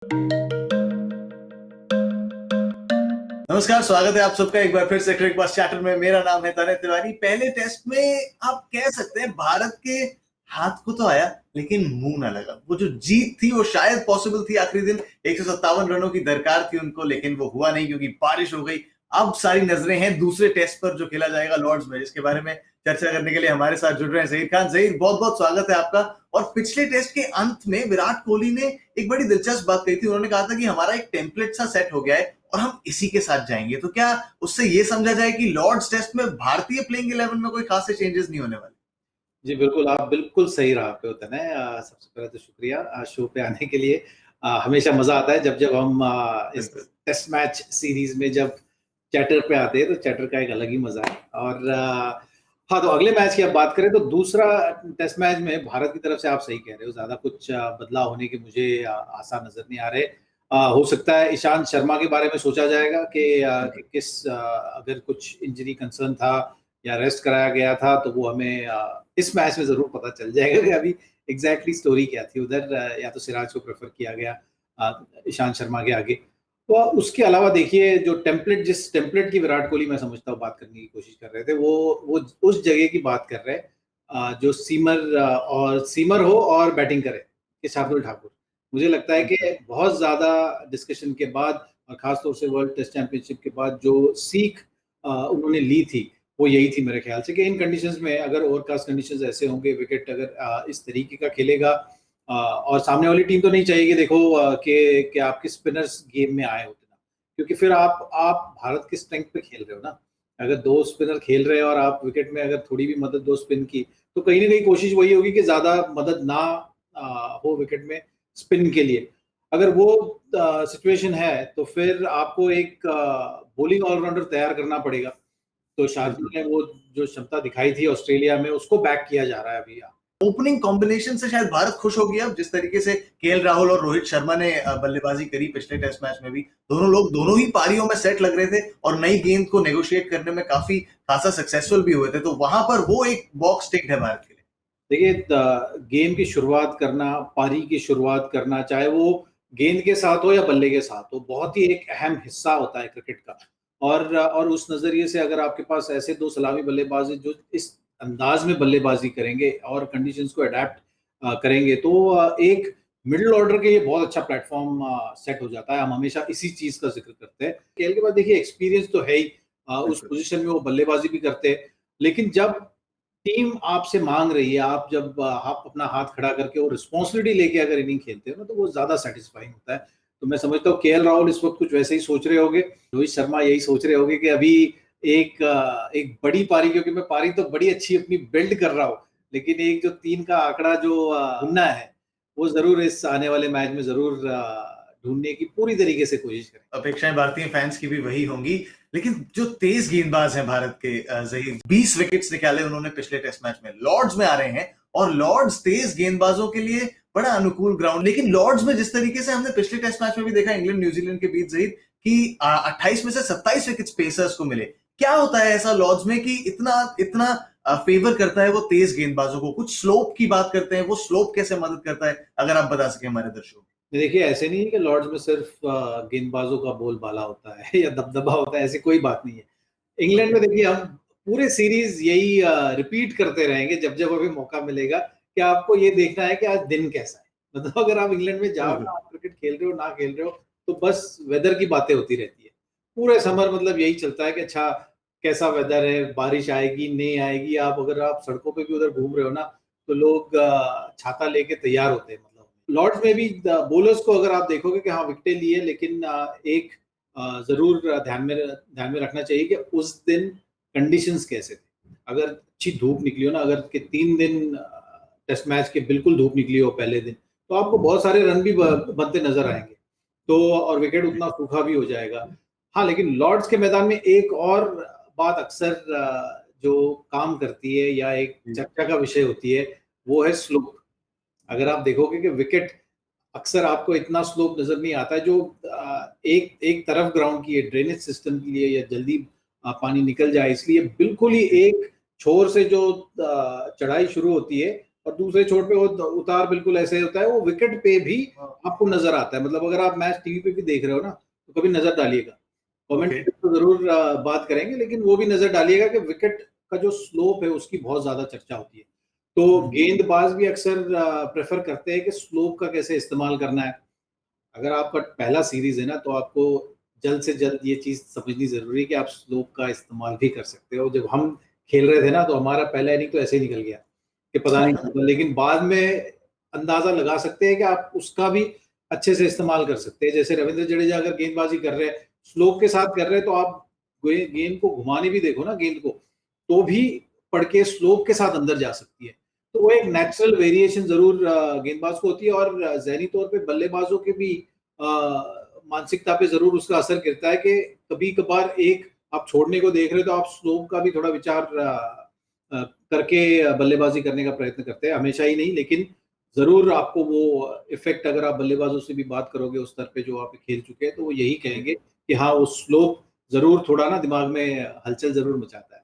नमस्कार, स्वागत है आप सबका एक बार फिर से क्रिकेट बस चैटर में। मेरा नाम है तने तिवारी। पहले टेस्ट में आप कह सकते हैं भारत के हाथ को तो आया, लेकिन मुंह ना लगा। वो जो जीत थी वो शायद पॉसिबल थी आखिरी दिन, 157 रनों की दरकार थी उनको, लेकिन वो हुआ नहीं क्योंकि बारिश हो गई। अब सारी नजरें हैं दूसरे टेस्ट पर जो खेला जाएगा लॉर्ड्स में, जिसके बारे में चर्चा करने के लिए हमारे साथ जुड़ रहे हैं ज़हीर खान। ज़हीर, बहुत बहुत स्वागत है आपका। और पिछले टेस्ट के अंत में विराट कोहली ने एक बड़ी दिलचस्प बात कही थी। उन्होंने कहा था कि हमारा एक टेम्पलेट सा सेट हो गया है और हम इसी के साथ जाएंगे। तो क्या उससे ये समझा जाए कि लॉर्ड्स टेस्ट में भारतीय प्लेइंग 11 में कोई खास चेंजेस नहीं होने वाले? जी, बिल्कुल, आप बिल्कुल सही राह पे हो तने। सबसे पहले तो शुक्रिया शो पे आने के लिए। हमेशा मज़ा आता है जब हम इस बिल्कुल। टेस्ट मैच सीरीज़ में जब चैटर पे आते हैं, तो चैटर का एक अलग ही मज़ा है। और हाँ, तो अगले मैच की आप बात करें तो दूसरा टेस्ट मैच में भारत की तरफ से आप सही कह रहे हो, ज़्यादा कुछ बदलाव होने के मुझे आसार नज़र नहीं आ रहे। हो सकता है ईशांत शर्मा के बारे में सोचा जाएगा कि अगर कुछ इंजरी कंसर्न था या रेस्ट कराया गया था, तो वो हमें इस मैच में ज़रूर पता चल जाएगा कि अभी एग्ज़ैक्टली स्टोरी क्या थी उधर। या तो सिराज को प्रेफ़र किया गया ईशांत शर्मा के आगे। तो उसके अलावा देखिए, जिस टेम्पलेट की विराट कोहली मैं समझता हूँ बात करने की कोशिश कर रहे थे, वो उस जगह की बात कर रहे हैं जो सीमर हो और बैटिंग करे, कि शार्दुल ठाकुर। मुझे लगता है कि बहुत ज़्यादा डिस्कशन के बाद और ख़ास तौर से वर्ल्ड टेस्ट चैंपियनशिप के बाद जो सीख उन्होंने ली थी, वो यही थी मेरे ख्याल से कि इन कंडीशंस में अगर ओवरकास्ट कंडीशंस ऐसे होंगे, विकेट अगर इस तरीके का खेलेगा और सामने वाली टीम तो नहीं चाहिए देखो कि आपके स्पिनर्स गेम में आए उतना, क्योंकि फिर आप भारत की स्ट्रेंथ पे खेल रहे हो ना। अगर दो स्पिनर खेल रहे हैं और आप विकेट में अगर थोड़ी भी मदद दो स्पिन की, तो कहीं ना कहीं कोशिश वही होगी कि ज्यादा मदद ना हो विकेट में स्पिन के लिए। अगर वो सिचुएशन है तो फिर आपको एक बॉलिंग ऑलराउंडर तैयार करना पड़ेगा। तो शार्दुल ने वो जो क्षमता दिखाई थी ऑस्ट्रेलिया में, उसको बैक किया जा रहा है अभी। ओपनिंग कॉम्बिनेशन से शायद भारत खुश हो गया, जिस तरीके से केएल राहुल और रोहित शर्मा ने बल्लेबाजी करी पिछले टेस्ट मैच में भी। दोनों लोग दोनों ही पारियों में सेट लग रहे थे और नई गेंद को नेगोशिएट करने में काफी खासा सक्सेसफुल भी हुए थे। तो वहां पर वो एक बॉक्स टिक्ड है भारत के लिए। देखिए, गेम की शुरुआत करना, पारी की शुरुआत करना, चाहे वो गेंद के साथ हो या बल्ले के साथ हो, बहुत ही एक अहम हिस्सा होता है क्रिकेट का। और उस नज़रिए से अगर आपके पास ऐसे दो सलामी बल्लेबाज हैं जो इस अंदाज में बल्लेबाजी करेंगे और कंडीशंस को अडेप्ट करेंगे, तो एक मिडिल ऑर्डर के लिए बहुत अच्छा प्लेटफॉर्म सेट हो जाता है। हम हमेशा इसी चीज़ का जिक्र करते हैं। केएल के बाद देखिए एक्सपीरियंस तो है ही, उस पोजीशन में वो बल्लेबाजी भी करते हैं। लेकिन जब टीम आपसे मांग रही है, आप जब आप अपना हाथ खड़ा करके और रिस्पॉन्सिबिलिटी लेके अगर इनिंग खेलते हो ना, तो वो ज्यादा सेटिस्फाइंग होता है। तो मैं समझता हूँ केएल राहुल इस वक्त कुछ वैसे ही सोच रहे होंगे, रोहित शर्मा यही सोच रहे होंगे कि अभी एक बड़ी पारी, क्योंकि मैं पारी तो बड़ी अच्छी अपनी बिल्ड कर रहा हूँ, लेकिन एक जो 3 का आंकड़ा जो ढूंढना है, वो जरूर इस आने वाले मैच में जरूर ढूंढने की पूरी तरीके से कोशिश करें। अपेक्षाएं भारतीय फैंस की भी वही होंगी। लेकिन जो तेज गेंदबाज हैं भारत के, ज़हीर, 20 विकेट्स निकाले उन्होंने पिछले टेस्ट मैच में। लॉर्ड्स में आ रहे हैं और लॉर्ड्स तेज गेंदबाजों के लिए बड़ा अनुकूल ग्राउंड। लेकिन लॉर्ड्स में जिस तरीके से हमने पिछले टेस्ट मैच में भी देखा इंग्लैंड न्यूजीलैंड के बीच, ज़हीर, कि 28 में से 27 विकेट्स पेसर्स को मिले। क्या होता है ऐसा लॉर्ड्स में कि इतना इतना फेवर करता है वो तेज गेंदबाजों को? कुछ स्लोप की बात करते हैं, वो स्लोप कैसे मदद करता है, अगर आप बता सके हमारे दर्शकों को। देखिए, ऐसे नहीं है कि लॉर्ड्स में सिर्फ गेंदबाजों का बोलबाला होता है या दबदबा होता है, ऐसी कोई बात नहीं है। इंग्लैंड में देखिए, हम पूरे सीरीज यही रिपीट करते रहेंगे जब जब अभी मौका मिलेगा, कि आपको ये देखना है कि आज दिन कैसा है। मतलब अगर आप इंग्लैंड में जाओ ना, आप क्रिकेट खेल रहे हो ना खेल रहे हो, तो बस वेदर की बातें होती रहती है पूरे समर। मतलब यही चलता है कि अच्छा कैसा वेदर है, बारिश आएगी नहीं आएगी। अगर आप सड़कों पे भी उधर घूम रहे हो ना, तो लोग छाता लेके तैयार होते हैं। मतलब लॉर्ड्स में भी बोलर्स को अगर आप देखोगे कि हाँ विकेटें लिए, लेकिन एक जरूर ध्यान में रखना चाहिए कि उस दिन कंडीशंस कैसे थे। अगर अच्छी धूप निकली हो ना, अगर के 3 दिन टेस्ट मैच के बिल्कुल धूप निकली हो पहले दिन, तो आपको बहुत सारे रन भी बनते नजर आएंगे, तो और विकेट उतना सूखा भी हो जाएगा। हाँ, लेकिन लॉर्ड्स के मैदान में एक और बात अक्सर जो काम करती है या एक चर्चा का विषय होती है, वो है स्लोप। अगर आप देखोगे कि विकेट अक्सर आपको इतना स्लोप नजर नहीं आता है, जो एक एक तरफ ग्राउंड की ड्रेनेज सिस्टम के लिए या जल्दी पानी निकल जाए, इसलिए बिल्कुल ही एक छोर से जो चढ़ाई शुरू होती है, और दूसरे छोर पे वो उतार बिल्कुल ऐसे होता है, वो विकेट पे भी आपको नजर आता है। मतलब अगर आप मैच टीवी पे भी देख रहे हो ना, तो कभी नजर डालिएगा, कमेंट्री तो जरूर बात करेंगे, लेकिन वो भी नजर डालिएगा कि विकेट का जो स्लोप है उसकी बहुत ज्यादा चर्चा होती है। तो गेंदबाज भी अक्सर प्रेफर करते हैं कि स्लोप का कैसे इस्तेमाल करना है। अगर आपका पहला सीरीज है ना, तो आपको जल्द से जल्द ये चीज समझनी जरूरी है कि आप स्लोप का इस्तेमाल भी कर सकते हो। जब हम खेल रहे थे ना, तो हमारा पहला इनिंग तो ऐसे ही निकल गया कि पता नहीं चलता, लेकिन बाद में अंदाजा लगा सकते हैं कि आप उसका भी अच्छे से इस्तेमाल कर सकते हैं। जैसे रविंद्र जडेजा अगर गेंदबाजी कर रहे हैं, स्लोप के साथ कर रहे हैं, तो आप गेंद को घुमाने भी देखो ना, गेंद को तो भी पड़ के स्लोप के साथ अंदर जा सकती है। तो वो एक नेचुरल वेरिएशन जरूर गेंदबाज को होती है, और जहनी तौर पे बल्लेबाजों के भी मानसिकता पे जरूर उसका असर गिरता है कि कभी कभार एक आप छोड़ने को देख रहे हो तो आप स्लोप का भी थोड़ा विचार करके बल्लेबाजी करने का प्रयत्न करते हैं। हमेशा ही नहीं, लेकिन जरूर आपको वो इफेक्ट, अगर आप बल्लेबाजों से भी बात करोगे उस स्तर पे जो आप खेल चुके हैं, तो वो यही कहेंगे कि हाँ, वो स्लोप जरूर थोड़ा ना दिमाग में हलचल जरूर मचाता है।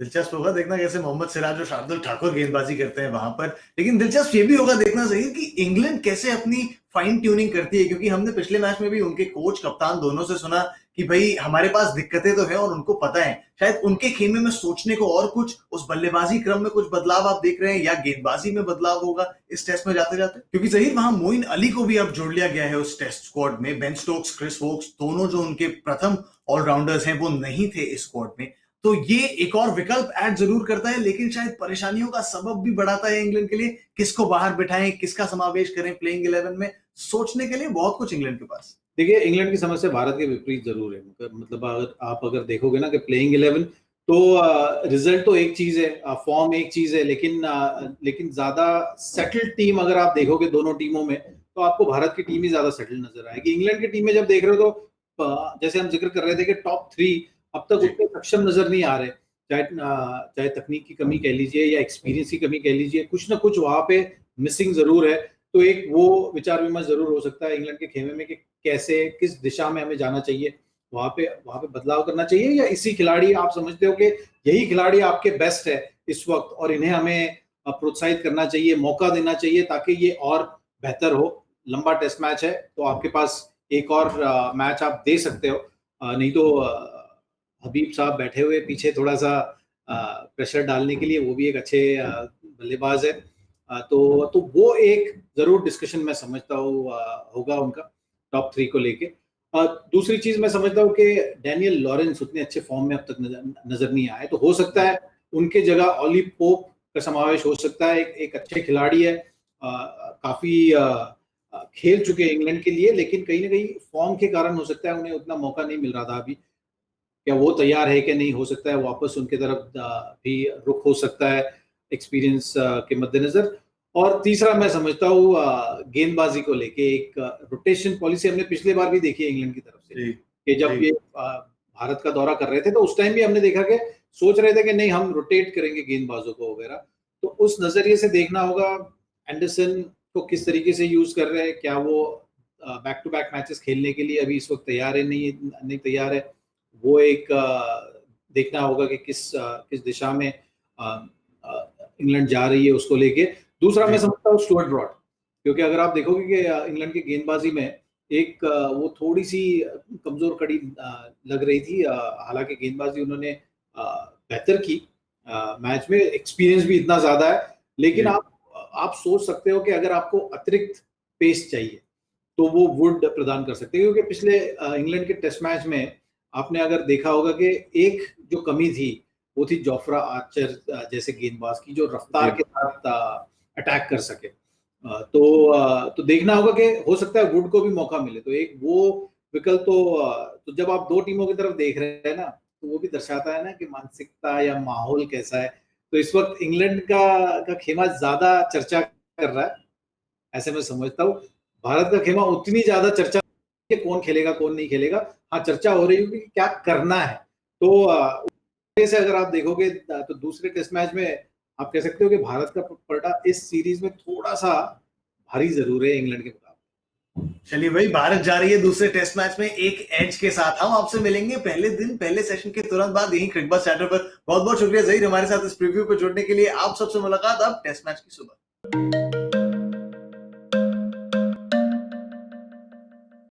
दिलचस्प होगा देखना कैसे मोहम्मद सिराज और शार्दुल ठाकुर गेंदबाजी करते हैं वहां पर। लेकिन दिलचस्प ये भी होगा देखना चाहिए कि इंग्लैंड कैसे अपनी फाइन ट्यूनिंग करती है, क्योंकि हमने पिछले मैच में भी उनके कोच कप्तान दोनों से सुना कि भाई हमारे पास दिक्कतें तो है और उनको पता है, शायद उनके खेमे में सोचने को और कुछ, उस बल्लेबाजी क्रम में कुछ बदलाव आप देख रहे हैं या गेंदबाजी में बदलाव होगा इस टेस्ट में जाते जाते, क्योंकि जहीर वहां मोइन अली को भी अब जोड़ लिया गया है उस टेस्ट स्क्वाड में। बेन स्टोक्स, क्रिस वोक्स दोनों जो उनके प्रथम ऑलराउंडर्स हैं वो नहीं थे इस स्क्वाड में। तो ये एक और विकल्प ऐड जरूर करता है, लेकिन शायद परेशानियों का सबब भी बढ़ाता है इंग्लैंड के लिए। किसको बाहर बिठाएं, किसका समावेश करें प्लेइंग 11 में, सोचने के लिए बहुत कुछ इंग्लैंड के पास। देखिए, इंग्लैंड की समस्या भारत के विपरीत जरूर है। मतलब अगर आप देखोगे ना कि प्लेइंग 11, तो रिजल्ट तो एक चीज है, फॉर्म एक चीज है, लेकिन ज्यादा सेटल्ड टीम अगर आप देखोगे दोनों टीमों में, तो आपको भारत की टीम ही ज्यादा सेटल्ड नजर आएगी। इंग्लैंड की टीम में जब देख रहे हो तो जैसे हम जिक्र कर रहे थे कि टॉप 3 अब तक उतने सक्षम नजर नहीं आ रहे। चाहे तकनीक की कमी कह लीजिए या एक्सपीरियंस की कमी कह लीजिए, कुछ ना कुछ वहां पे मिसिंग जरूर है। तो एक वो विचार विमर्श जरूर हो सकता है इंग्लैंड के खेमे में कि कैसे, किस दिशा में हमें जाना चाहिए, वहां पे बदलाव करना चाहिए, या इसी खिलाड़ी आप समझते हो कि यही खिलाड़ी आपके बेस्ट है इस वक्त और इन्हें हमें प्रोत्साहित करना चाहिए, मौका देना चाहिए ताकि ये और बेहतर हो। लंबा टेस्ट मैच है, तो आपके पास एक और मैच आप दे सकते हो। नहीं तो हबीब साहब बैठे हुए पीछे थोड़ा सा प्रेशर डालने के लिए, वो भी एक अच्छे बल्लेबाज है। तो वो एक जरूर डिस्कशन मैं समझता हूँ होगा उनका टॉप 3 को लेके। दूसरी चीज मैं समझता हूँ कि डैनियल लॉरेंस उतने अच्छे फॉर्म में अब तक नजर नहीं आए, तो हो सकता है उनके जगह ओली पोप का समावेश हो सकता है। एक अच्छे खिलाड़ी है, काफी खेल चुके हैं इंग्लैंड के लिए, लेकिन कहीं ना कहीं फॉर्म के कारण हो सकता है उन्हें उतना मौका नहीं मिल रहा था अभी। क्या वो तैयार है कि नहीं, हो सकता है वापस उनके तरफ भी रुख हो सकता है एक्सपीरियंस के मद्देनजर। और तीसरा मैं समझता हूँ गेंदबाजी को लेके एक रोटेशन पॉलिसी हमने पिछले बार भी देखी है इंग्लैंड की तरफ से, कि जब ये भारत का दौरा कर रहे थे तो उस टाइम भी हमने देखा कि सोच रहे थे कि नहीं हम रोटेट करेंगे गेंदबाजों को वगैरह। तो उस नजरिए से देखना होगा एंडरसन को किस तरीके से यूज कर रहे हैं, क्या वो बैक टू बैक मैचेस खेलने के लिए अभी इस वक्त तैयार है, नहीं तैयार है। वो एक देखना होगा कि किस दिशा में इंग्लैंड जा रही है उसको लेके। दूसरा मैं समझता हूँ स्टुअर्ट ब्रॉड, क्योंकि अगर आप देखोगे कि इंग्लैंड की गेंदबाजी में एक वो थोड़ी सी कमजोर कड़ी लग रही थी। हालांकि गेंदबाजी उन्होंने बेहतर की मैच में, एक्सपीरियंस भी इतना ज्यादा है, लेकिन आप सोच सकते हो कि अगर आपको अतिरिक्त पेस चाहिए तो वो वुड प्रदान कर सकते हैं। क्योंकि पिछले इंग्लैंड के टेस्ट मैच में आपने अगर देखा होगा कि एक जो कमी थी वो थी जोफ्रा आर्चर जैसे गेंदबाज की, जो रफ्तार के साथ अटैक कर सके। तो देखना होगा कि हो सकता है वुड को भी मौका मिले। तो एक वो विकल्प तो जब आप दो टीमों की तरफ देख रहे हैं ना, तो वो भी दर्शाता है ना कि मानसिकता या माहौल कैसा है। तो इस वक्त इंग्लैंड का खेमा ज्यादा चर्चा कर रहा है, ऐसे मैं समझता हूँ। भारत का खेमा उतनी ज्यादा चर्चा कि कौन खेलेगा कौन नहीं खेलेगा, हाँ चर्चा हो रही है कि क्या करना है। तो से अगर आप देखोगे तो दूसरे टेस्ट मैच में आप कह सकते हो कि भारत का पलटा इस सीरीज में थोड़ा सा भारी जरूर है इंग्लैंड के मुकाबले। चलिए भाई, भारत जा रही है दूसरे टेस्ट मैच में एक एज के साथ। हम आपसे मिलेंगे पहले दिन पहले सेशन के तुरंत बाद यहीं क्रिकेट बज़ चैनल पर। बहुत बहुत शुक्रिया जहीर हमारे साथ इस प्रीव्यू पर जुड़ने के लिए। आप सबसे मुलाकात अब टेस्ट मैच की सुबह। धन्यवाद।